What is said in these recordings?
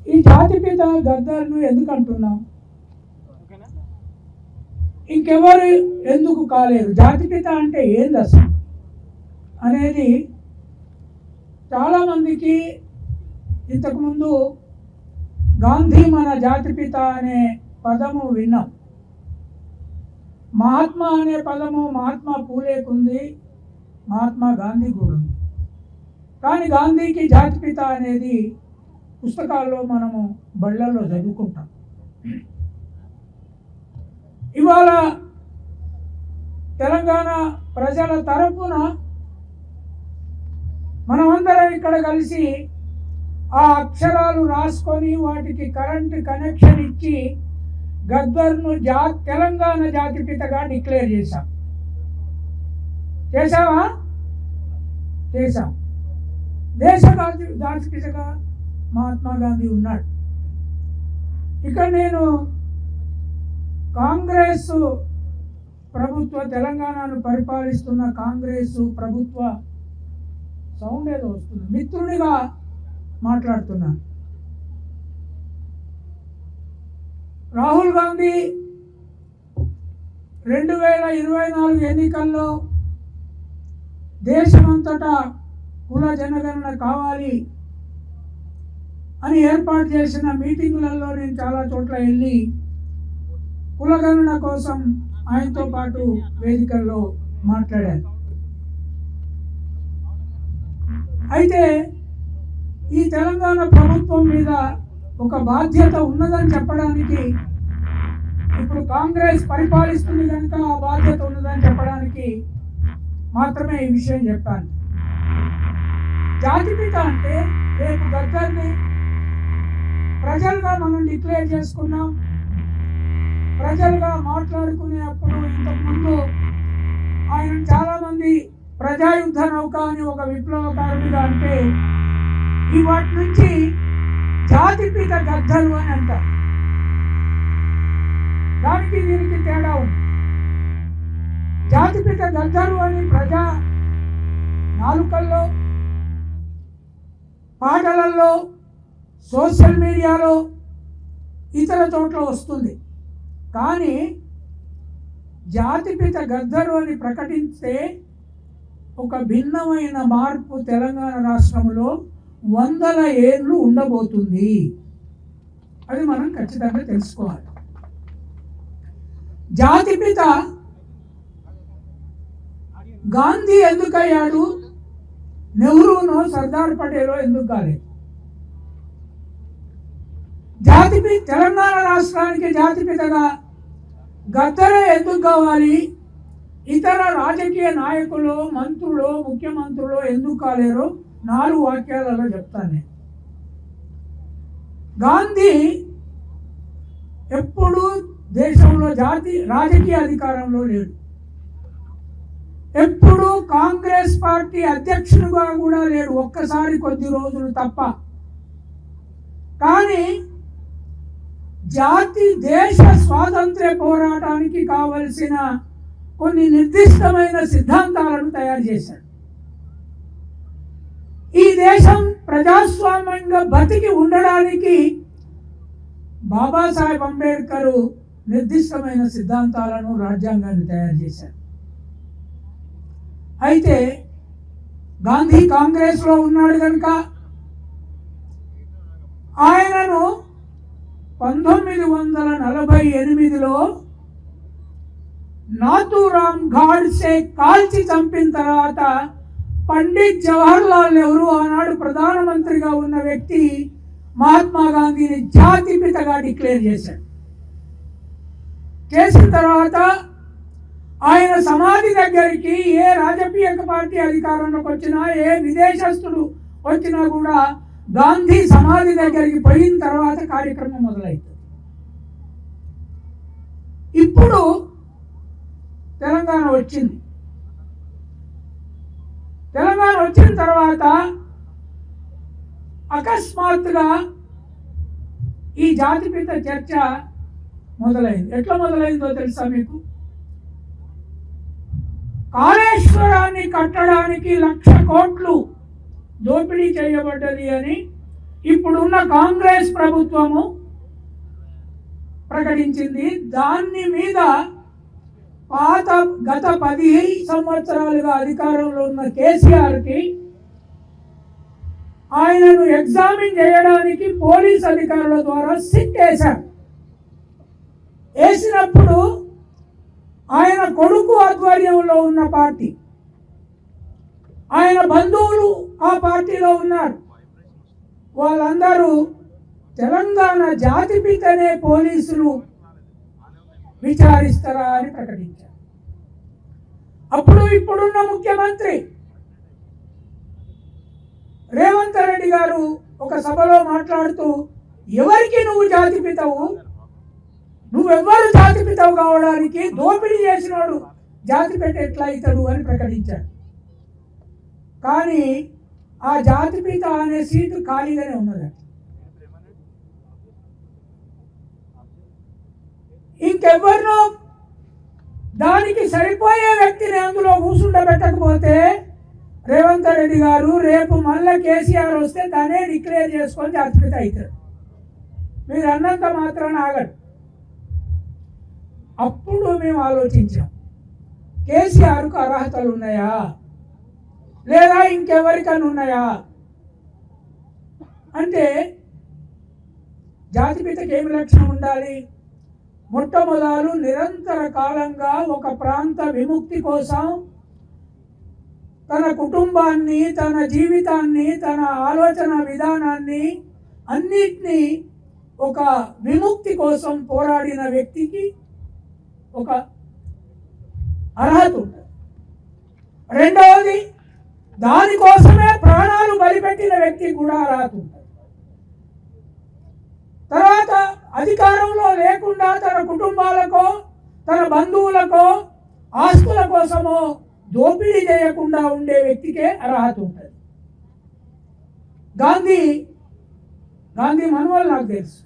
ఈ జాతిపిత గద్దర్ను ఎందుకు అంటున్నాం? ఇంకెవరు ఎందుకు కాలేరు? జాతిపిత అంటే ఏంది అసలు అనేది చాలామందికి ఇంతకుముందు గాంధీ మన జాతిపిత అనే పదము విన్నాం. మహాత్మా అనే పదము మహాత్మా పూలేకుంది, మహాత్మా గాంధీ కూడా ఉంది. కానీ గాంధీకి జాతిపిత అనేది పుస్తకాల్లో మనము బళ్ళల్లో చదువుకుంటాం. ఇవాళ తెలంగాణ ప్రజల తరపున మనమందరం ఇక్కడ కలిసి ఆ అక్షరాలు రాసుకొని వాటికి కరెంట్ కనెక్షన్ ఇచ్చి గద్దర్ను తెలంగాణ జాతిపితగా డిక్లేర్ చేశాం. చేశామా? చేశాం. దేశ జాతిపితగా మహాత్మా గాంధీ ఉన్నాడు. ఇక్కడ నేను కాంగ్రెస్ ప్రభుత్వ, తెలంగాణను పరిపాలిస్తున్న కాంగ్రెస్ ప్రభుత్వ సౌండ్ ఏదో వస్తుంది, మిత్రుడిగా మాట్లాడుతున్నాను. రాహుల్ గాంధీ 2024 ఎన్నికల్లో దేశమంతటా కుల జనగణన కావాలి అని ఏర్పాటు చేసిన మీటింగులలో నేను చాలా చోట్ల వెళ్ళి కులగణన కోసం ఆయనతో పాటు వేదికల్లో మాట్లాడాను. అయితే ఈ తెలంగాణ ప్రభుత్వం మీద ఒక బాధ్యత ఉన్నదని చెప్పడానికి, ఇప్పుడు కాంగ్రెస్ పరిపాలిస్తుంది కనుక ఆ బాధ్యత ఉన్నదని చెప్పడానికి మాత్రమే ఈ విషయం చెప్పాను. జాతిపిత అంటే రేపు గద్దర్ని ప్రజలుగా మనం డిక్లేర్ చేసుకున్నాం. ప్రజలుగా మాట్లాడుకునేటప్పుడు ఇంతకుముందు ఆయన చాలామంది ప్రజాయుద్ధ నౌక అని ఒక విప్లవకారుడిగా అంటే ఈ వాటి నుంచి జాతిపిత గద్దరు అని అంటారు. దానికి దీనికి తేడా ఉంది. జాతిపిత గద్దరు అని ప్రజా నాలుకల్లో, పాటలలో, సోషల్ మీడియాలో, ఇతర చోట్ల వస్తుంది. కానీ జాతిపిత గద్దరు అని ప్రకటిస్తే ఒక భిన్నమైన మార్పు తెలంగాణ రాష్ట్రంలో 100 ఏళ్ళు ఉండబోతుంది. అది మనం ఖచ్చితంగా తెలుసుకోవాలి. జాతిపిత గాంధీ ఎందుకయ్యాడు? నెహ్రూనో సర్దార్ పటేలో ఎందుకు కాలేదు? తెలంగాణ రాష్ట్రానికి జాతిపితగా గద్దరే ఎందుకు కావాలి? ఇతర రాజకీయ నాయకులు, మంత్రులు, ముఖ్యమంత్రులు ఎందుకు కాలేరో 4 వాక్యాలలో చెప్తాను నేను. గాంధీ ఎప్పుడూ దేశంలో రాజకీయ అధికారంలో లేడు. ఎప్పుడూ కాంగ్రెస్ పార్టీ అధ్యక్షుడిగా కూడా లేడు, ఒక్కసారి కొద్ది రోజులు తప్ప. కానీ దేశ స్వాతంత్ర్య పోరాటానికి కావలసిన కొన్ని నిర్దిష్టమైన సిద్ధాంతాలను తయారు చేశాడు. ఈ దేశం ప్రజాస్వామ్యంగా బతికి ఉండడానికి బాబాసాహెబ్ అంబేద్కర్ నిర్దిష్టమైన సిద్ధాంతాలను, రాజ్యాంగాన్ని తయారు చేశారు. అయితే గాంధీ కాంగ్రెస్లో ఉన్నాడు కనుక ఆయనను 1948లో నాథూరామ్ గాడ్సే కాల్చి చంపిన తర్వాత పండిత్ జవహర్లాల్ నెహ్రూ ఆనాడు ప్రధానమంత్రిగా ఉన్న వ్యక్తి మహాత్మా గాంధీని జాతిపితగా డిక్లేర్ చేశాడు. చేసిన తర్వాత ఆయన సమాధి దగ్గరికి ఏ రాజకీయ పార్టీ అధికారంలోకి వచ్చినా, ఏ విదేశస్తుడు వచ్చినా కూడా గాంధీ సమాధి దగ్గరికి పోయిన తర్వాత కార్యక్రమం మొదలవుతుంది. ఇప్పుడు తెలంగాణ వచ్చింది. తెలంగాణ వచ్చిన తర్వాత అకస్మాత్తుగా ఈ జాతిపిత చర్చ మొదలైంది. ఎట్లా మొదలైందో తెలుసా మీకు? కాళేశ్వరాన్ని కట్టడానికి 1,00,000 కోట్లు దోపిడీ చేయబడ్డది అని ఇప్పుడున్న కాంగ్రెస్ ప్రభుత్వము ప్రకటించింది. దాని మీద గత 15 సంవత్సరాలుగా అధికారంలో ఉన్న కేసీఆర్కి ఆయనను ఎగ్జామిన్ చేయడానికి పోలీస్ అధికారుల ద్వారా సిట్ వేశారు. వేసినప్పుడు ఆయన కొడుకు ఆధ్వర్యంలో ఉన్న పార్టీ, ఆయన బంధువులు ఆ పార్టీలో ఉన్నారు, వాళ్ళందరూ తెలంగాణ జాతిపితనే పోలీసులు విచారిస్తారా అని ప్రకటించారు. అప్పుడు ఇప్పుడున్న ముఖ్యమంత్రి రేవంత్ రెడ్డి గారు ఒక సభలో మాట్లాడుతూ, ఎవరికి నువ్వు జాతిపితవు, నువ్వెవ్వరు జాతిపితవు కావడానికి, దోపిడీ చేసినోడు జాతిపిత ఎట్లా అవుతాడు అని ప్రకటించాడు. కానీ ఆ జాతిపిత అనే సీటు ఖాళీగానే ఉన్నది. ఇంకెవ్వరినో దానికి సరిపోయే వ్యక్తిని అందులో కూర్చుండబెట్టకపోతే రేవంత్ రెడ్డి గారు రేపు మళ్ళీ కేసీఆర్ వస్తే దానే డిక్లేర్ చేసుకొని జాతిపిత అవుతాడు. మీరు అన్నంత మాత్రాన ఆగడు. అప్పుడు మేము ఆలోచించాం, కేసీఆర్కు అర్హతలు ఉన్నాయా లేదా ఇంకెవరికైనా ఉన్నాయా అంటే, జాతిపితకి ఏమి లక్షణం ఉండాలి? మొట్టమొదలు నిరంతర కాలంగా ఒక ప్రాంత విముక్తి కోసం తన కుటుంబాన్ని, తన జీవితాన్ని, తన ఆలోచన విధానాన్ని అన్నిటినీ ఒక విముక్తి కోసం పోరాడిన వ్యక్తికి ఒక అర్హత ఉంటుంది. రెండవది, దానికోసమే ప్రాణాలు బలిపెట్టిన వ్యక్తికి కూడా అర్హత ఉంటుంది. తర్వాత అధికారంలో లేకుండా తన కుటుంబాలకో తన బంధువులకో ఆస్తుల కోసమో దోపిడీ చేయకుండా ఉండే వ్యక్తికే అర్హత ఉంటుంది. గాంధీ మనవలు నాకు తెలుసు.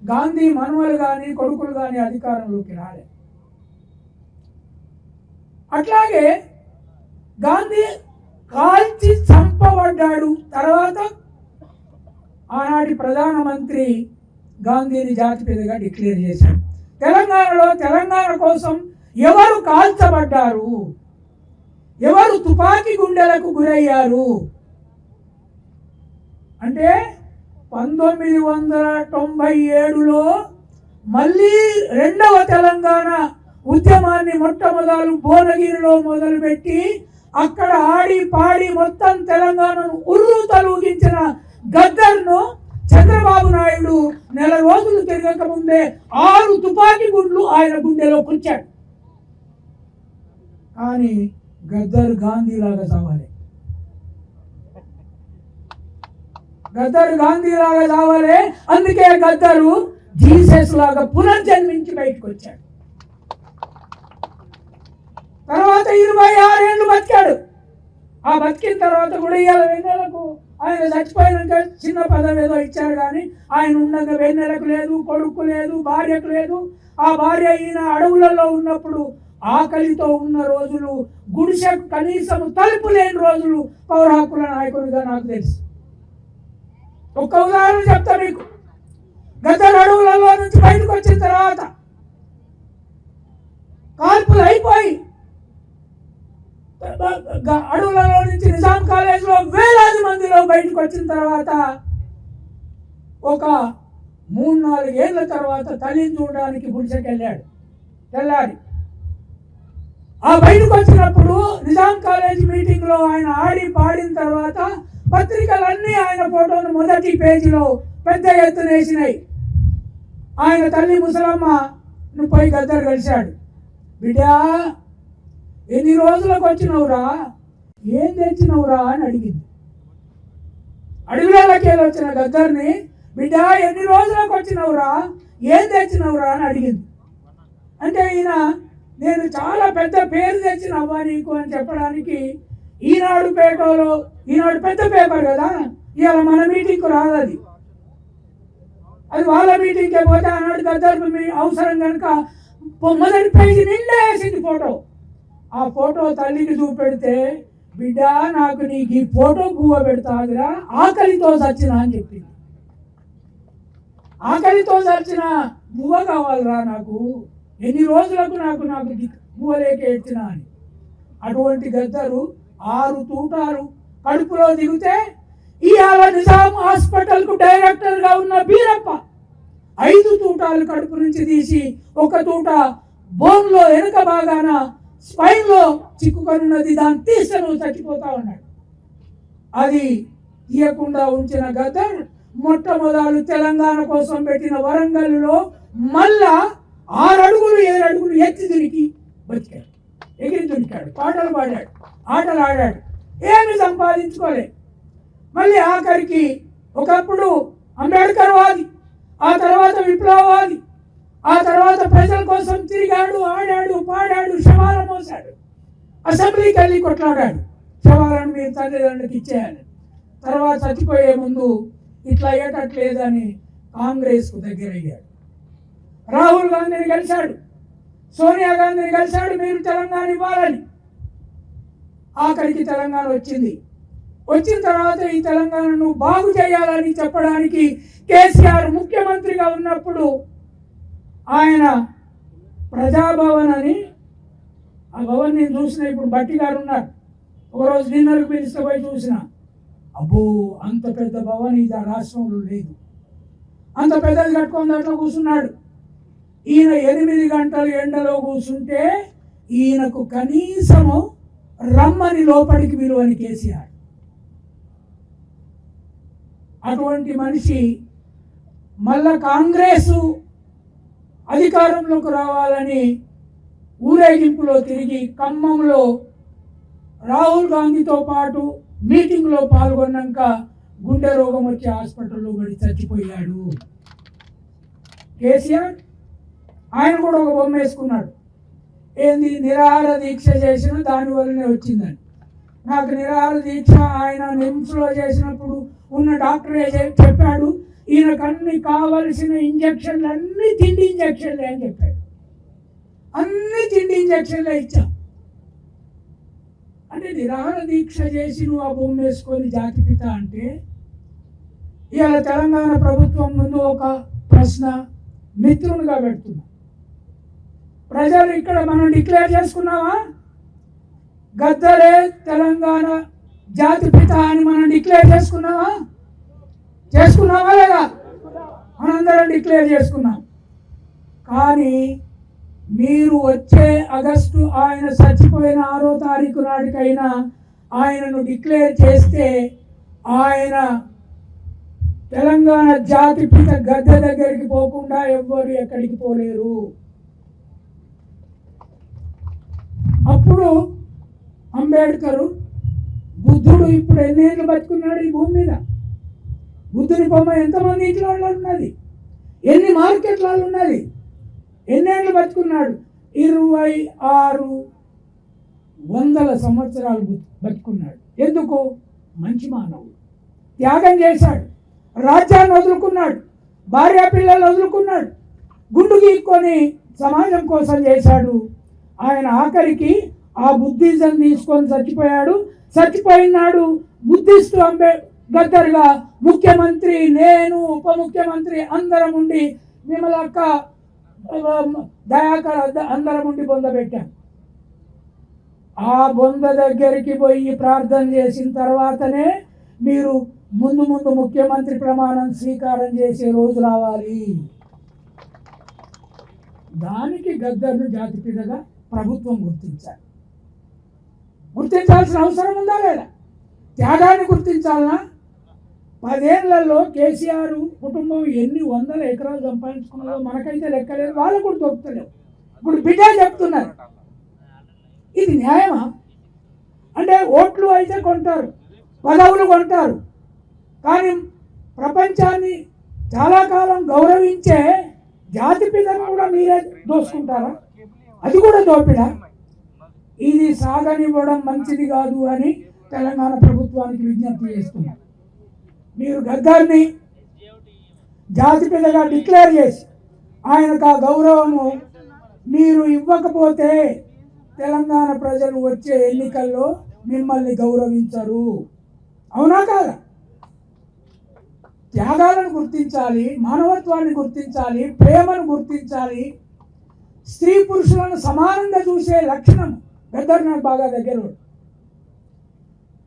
గాంధీ మనవలు కానీ కొడుకులు కానీ అధికారంలోకి రాలేదు. అట్లాగే గాంధీ కాల్చి చంపబడ్డాడు. తర్వాత ఆనాటి ప్రధానమంత్రి గాంధీని జాతిపితగా డిక్లేర్ చేశాడు. తెలంగాణలో తెలంగాణ కోసం ఎవరు కాల్చబడ్డారు, ఎవరు తుపాకీ గుండెలకు గురయ్యారు అంటే 1997లో మళ్ళీ రెండవ తెలంగాణ ఉద్యమాన్ని మొట్టమొదలు భువనగిరిలో మొదలుపెట్టి అక్కడ ఆడి పాడి మొత్తం తెలంగాణను ఉర్రు తలూగించిన గద్దర్ను చంద్రబాబు నాయుడు నెల రోజులు తిరగక ముందే 6 తుపాకీ గుండ్లు ఆయన గుండెలో కూర్చాడు. కానీ గద్దర్ గాంధీలాగా చావాలి, గద్దర్ గాంధీలాగా చావాలి. అందుకే గద్దరు జీసస్ లాగా పునర్జన్మించి బయటకు వచ్చాడు. తర్వాత 26 ఏళ్ళు బతికాడు. ఆ బతికిన తర్వాత కూడా ఇవాళ వెన్నెలకు ఆయన చచ్చిపోయినాక చిన్న పదవి ఏదో ఇచ్చారు, కానీ ఆయన ఉండగా వెన్నెలకు లేదు, కొడుకు లేదు, భార్యకు లేదు. ఆ భార్య ఈయన అడవులలో ఉన్నప్పుడు ఆకలితో ఉన్న రోజులు, గుడిసెకు కనీసం తలుపు లేని రోజులు పౌర హక్కుల నాయకుడిగా నాకు తెలుసు. ఒక్క ఉదాహరణ చెప్తా మీకు. గద్దర్ అడవులలో నుంచి బయటకు వచ్చిన తర్వాత కాల్పులు అయిపోయి అడవులలో నుంచి నిజాం కాలేజీలో వేలాది మందిలో బయటకు వచ్చిన తర్వాత ఒక 3-4 ఏళ్ల తర్వాత తల్లిని చూడడానికి గుడిసెకి వెళ్ళాడు. తెల్లారి ఆ బయటకు వచ్చినప్పుడు నిజాం కాలేజ్ మీటింగ్లో ఆయన ఆడి పాడిన తర్వాత పత్రికలన్నీ ఆయన ఫోటోను మొదటి పేజీలో పెద్ద ఎత్తున వేసినాయి. ఆయన తల్లి ముసలమ్మ పోయి గద్దర్ కలిశాడు. బిడ్డా, ఎన్ని రోజులకు వచ్చినవురా, ఏం తెచ్చినవురా అని అడిగింది. అడవిలోకి వచ్చిన గద్దర్ని, బిడ్డా ఎన్ని రోజులకు వచ్చినవురా, ఏం తెచ్చినవురా అని అడిగింది. అంటే ఈయన నేను చాలా పెద్ద పేరు తెచ్చినవ్వా నీకు అని చెప్పడానికి ఈనాడు పేటలో, ఈనాడు పెద్ద పేపర్ కదా, ఇవాళ మన మీటింగ్కు రాదు, అది వాళ్ళ మీటింగ్కే పోతే ఆనాడు గద్దర్ అవసరం కనుక మొదటి పేజీ నిండా వేసింది ఫోటో. ఆ ఫోటో తల్లికి చూపెడితే బిడ్డ నాకు నీకు ఈ ఫోటో పువ్వ పెడతాదిరా, ఆకలితో చచ్చిన అని చెప్పింది. ఆకలితో చచ్చిన పువ్వ కావాలిరా నాకు, ఎన్ని రోజులకు నాకు నాకు పువ్వ లేక ఏడ్చినా అని. అటువంటి గద్దరు 6 తూటాలు కడుపులో దిగితే ఇవాళ నిజాం హాస్పిటల్కు డైరెక్టర్గా ఉన్న బీరప్ప 5 తూటాలు కడుపు నుంచి తీసి 1 తూట బోన్లో వెనుక భాగాన స్పైన్లో చిక్కుకొనున్నది, దాన్ని తీసను చచ్చిపోతా ఉన్నాడు. అది తీయకుండా ఉంచిన గద్దర్ మొట్టమొదలు తెలంగాణ కోసం పెట్టిన వరంగల్లో మళ్ళా 6 అడుగులు 7 అడుగులు ఎత్తి దునికి బతికాడు, ఎగిరి దునికాడు, పాటలు పాడాడు, ఆటలు ఆడాడు, ఏమి సంపాదించుకోలేదు. మళ్ళీ ఆఖరికి ఒకప్పుడు అంబేద్కర్ వాది, ఆ తర్వాత విప్లవవాది, ఆ తర్వాత ప్రజల కోసం తిరిగాడు, ఆడాడు, పాడాడు, శవాల మోసాడు, అసెంబ్లీకి వెళ్ళి కొట్లాడాడు, శవాలను మీరు తల్లిదండ్రులకు ఇచ్చేయాలి. తర్వాత చచ్చిపోయే ముందు ఇట్లా అయ్యేటట్లేదని కాంగ్రెస్కు దగ్గర అయ్యాడు. రాహుల్ గాంధీని కలిశాడు, సోనియా గాంధీని కలిశాడు, మీరు తెలంగాణ ఇవ్వాలని. ఆఖరికి తెలంగాణ వచ్చింది. వచ్చిన తర్వాత ఈ తెలంగాణను బాగు చేయాలని చెప్పడానికి కేసీఆర్ ముఖ్యమంత్రిగా ఉన్నప్పుడు ఆయన ప్రజాభవన్ అని, ఆ భవన్ నేను చూసిన, ఇప్పుడు బట్టి గారు ఉన్నారు, ఒకరోజు డిన్నర్కి పిలిస్తే పోయి చూసిన, అబ్బో అంత పెద్ద భవన్ ఇది ఆ రాష్ట్రంలో లేదు, అంత పెద్దది కట్టుకొని దాంట్లో కూర్చున్నాడు. ఈయన 8 గంటలు ఎండలో కూర్చుంటే ఈయనకు కనీసము రమ్మని లోపలికి విలువని కేసీఆర్. అటువంటి మనిషి మళ్ళా కాంగ్రెసు అధికారంలోకి రావాలని ఊరేగింపులో తిరిగి ఖమ్మంలో రాహుల్ గాంధీతో పాటు మీటింగ్లో పాల్గొన్నాక గుండె రోగం వచ్చి హాస్పిటల్లో పడి చచ్చిపోయాడు కేసీఆర్. ఆయన కూడా ఒక బొమ్మ వేసుకున్నాడు, ఏంది నిరాహార దీక్ష చేసిన దానివల్లనే వచ్చిందని. నాకు నిరాహార దీక్ష ఆయన నిమ్స్లో చేసినప్పుడు ఉన్న డాక్టరే చెప్పాడు, ఈయనకు అన్ని కావలసిన ఇంజక్షన్లు అన్ని తిండి ఇంజక్షన్లే అని చెప్పాడు. అన్ని తిండి ఇంజక్షన్లే ఇచ్చాం. అంటే నిరాహార దీక్ష చేసి నువ్వు ఆ బొమ్మ వేసుకొని జాతిపిత అంటే, ఇవాళ తెలంగాణ ప్రభుత్వం ముందు ఒక ప్రశ్న మిత్రునిగా పెడుతున్నా. ప్రజలు ఇక్కడ మనం డిక్లేర్ చేసుకున్నావా, గద్దరే తెలంగాణ జాతిపిత అని మనం డిక్లేర్ చేసుకున్నావా లేదా? మనందరం డిక్లేర్ చేసుకున్నాం. కానీ మీరు వచ్చే ఆగస్టు ఆయన చచ్చిపోయిన 6వ తారీఖు నాటికైనా ఆయనను డిక్లేర్ చేస్తే ఆయన తెలంగాణ జాతిపిత గద్దె దగ్గరికి పోకుండా ఎవ్వరు ఎక్కడికి పోలేరు. అప్పుడు అంబేద్కరు, బుద్ధుడు ఇప్పుడు ఎన్నేళ్ళు బతుకున్నాడు ఈ భూమి మీద? బుద్ధుని బొమ్మ ఎంతమంది ఇంట్లో ఉన్నది, ఎన్ని మార్కెట్లలో ఉన్నది, ఎన్నేళ్ళు బతుకున్నాడు? 2600 సంవత్సరాలు బతుకున్నాడు. ఎందుకు? మంచి మానవుడు, త్యాగం చేశాడు, రాజ్యాన్ని వదులుకున్నాడు, భార్య పిల్లలు వదులుకున్నాడు, గుండు గీక్కొని సమాజం కోసం చేశాడు. ఆయన ఆఖరికి ఆ బుద్ధిజం తీసుకొని చచ్చిపోయాడు. చచ్చిపోయినాడు బుద్ధిస్టు గద్దర్గా ముఖ్యమంత్రి, నేను ఉప ముఖ్యమంత్రి అందరం ఉండి, విమలక్క, దయాకర్ అందరం ఉండి బొంద పెట్టాం. ఆ బొంద దగ్గరికి పోయి ప్రార్థన చేసిన తర్వాతనే మీరు ముందు ముఖ్యమంత్రి ప్రమాణం స్వీకారం చేసే రోజు రావాలి. దానికి గద్దర్ను జాతిపితగా ప్రభుత్వం గుర్తించాల్సిన అవసరం ఉందా లేదా? త్యాగాన్ని గుర్తించాలనా? 10 ఏళ్లలో కేసీఆర్ కుటుంబం ఎన్ని 100 ఎకరాలు సంపాదించుకున్నారో మనకైతే లెక్కలేదు, వాళ్ళు కూడా దొరుకుతలేవు. ఇప్పుడు బిడ్డ చెప్తున్నారు, ఇది న్యాయమా? అంటే ఓట్లు అయితే కొంటారు, పదవులు కొంటారు, కానీ ప్రపంచాన్ని చాలా కాలం గౌరవించే జాతిపితను కూడా మీరే దోసుకుంటారా? అది కూడా దోపిడా. ఇది సాగనివ్వడం మంచిది కాదు అని తెలంగాణ ప్రభుత్వానికి విజ్ఞప్తి చేస్తున్నారు. మీరు గద్దర్ని జాతిపితగా డిక్లేర్ చేసి ఆయనకు ఆ గౌరవము మీరు ఇవ్వకపోతే తెలంగాణ ప్రజలు వచ్చే ఎన్నికల్లో మిమ్మల్ని గౌరవించరు. అవునా కాదా? త్యాగాలను గుర్తించాలి, మానవత్వాన్ని గుర్తించాలి, ప్రేమను గుర్తించాలి, స్త్రీ పురుషులను సమానంగా చూసే లక్షణం గద్దర్ నాకు బాగా దగ్గర.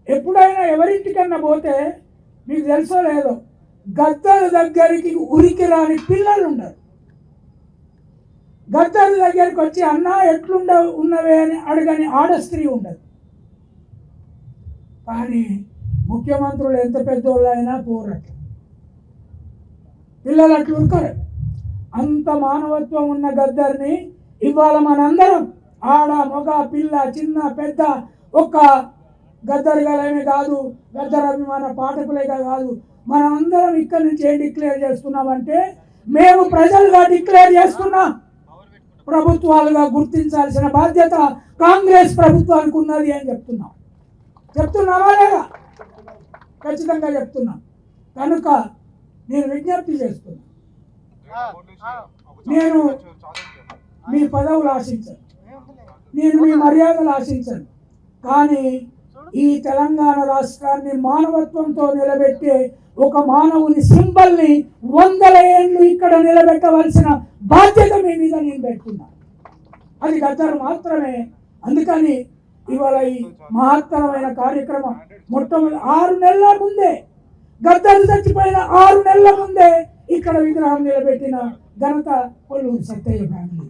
ఎప్పుడైనా ఎవరింటికన్నా పోతే మీకు తెలుసో లేదో, గద్దర్ దగ్గరికి ఉరికి రాని పిల్లలు ఉండరు. గద్దర్ దగ్గరికి వచ్చి అన్నా ఉన్నవే అని అడగని ఆడ స్త్రీ ఉండదు. కానీ ముఖ్యమంత్రులు ఎంత పెద్దోళ్ళైనా పోరట్లు, పిల్లలు అట్లు ఉరకరు. అంత మానవత్వం ఉన్న గద్దర్ని ఇవాళ మనందరం ఆడ మగ పిల్ల చిన్న పెద్ద ఒక్క గద్దర్ గాలమే కాదు, గద్దర్ అభిమాన పాఠకులే కాదు, మనం అందరం ఇక్కడి నుంచి ఏం డిక్లేర్ చేస్తున్నామంటే మేము ప్రజలుగా డిక్లేర్ చేస్తున్నాం. ప్రభుత్వాలుగా గుర్తించాల్సిన బాధ్యత కాంగ్రెస్ ప్రభుత్వానికి ఉన్నది అని చెప్తున్నావా లేదా? ఖచ్చితంగా చెప్తున్నాం. కనుక నేను విజ్ఞప్తి చేస్తున్నా, నేను మీ పదవులు ఆశించను, నేను మీ మర్యాదలు ఆశించను. కానీ ఈ తెలంగాణ రాష్ట్రాన్ని మానవత్వంతో నిలబెట్టే ఒక మానవుని సింబల్ని 100 ఏళ్ళు ఇక్కడ నిలబెట్టవలసిన బాధ్యత మీ మీద నేను పెట్టుకున్నాను. అది గద్దర్ మాత్రమే. అందుకని ఇవాళ ఈ మహత్తరమైన కార్యక్రమం మొట్టమొదటి 6 నెలల ముందే, గద్దర్ చచ్చిపోయిన 6 నెలల ముందే ఇక్కడ విగ్రహం నిలబెట్టిన ఘనత కొల్లూరు సత్తయ్య ఫ్యామిలీ.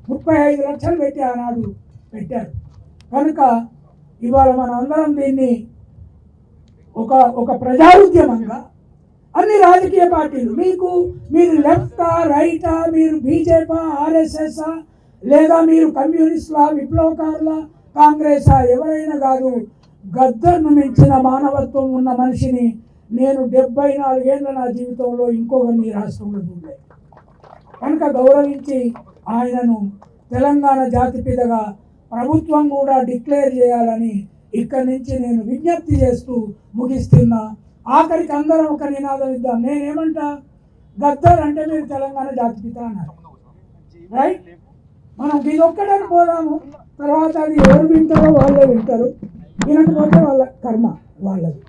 35 లక్షలు పెట్టి ఆనాడు పెట్టారు. కనుక ఇవాళ మనం అందరం దీన్ని ఒక ప్రజాఉద్యమంగా అన్ని రాజకీయ పార్టీలు, మీరు లెఫ్టా రైటా, మీరు బీజేపీ ఆర్ఎస్ఎస్ లేదా మీరు కమ్యూనిస్టులా విప్లవకారుల కాంగ్రెసా, ఎవరైనా కాదు, గద్దర్ను మించిన మానవత్వం ఉన్న మనిషిని నేను 74 ఏళ్ళ నా జీవితంలో ఇంకొకరిని రాష్ట్రంలో చూడలేదు. కనుక గౌరవించి ఆయనను తెలంగాణ జాతిపితగా ప్రభుత్వం కూడా డిక్లేర్ చేయాలని ఇక్కడి నుంచి నేను విజ్ఞప్తి చేస్తూ ముగిస్తున్నా. ఆఖరికి అందరం ఒక నినాదం ఇద్దాం. నేనేమంటా, గద్దర్ అంటే మీరు తెలంగాణ జాతిపిత అన్నారు, రైట్? మనం ఇదొక్కడని పోదాము, తర్వాత అది ఎవరు వింటారో వాళ్ళే వింటారు, వినకపోతే వాళ్ళ కర్మ వాళ్ళది.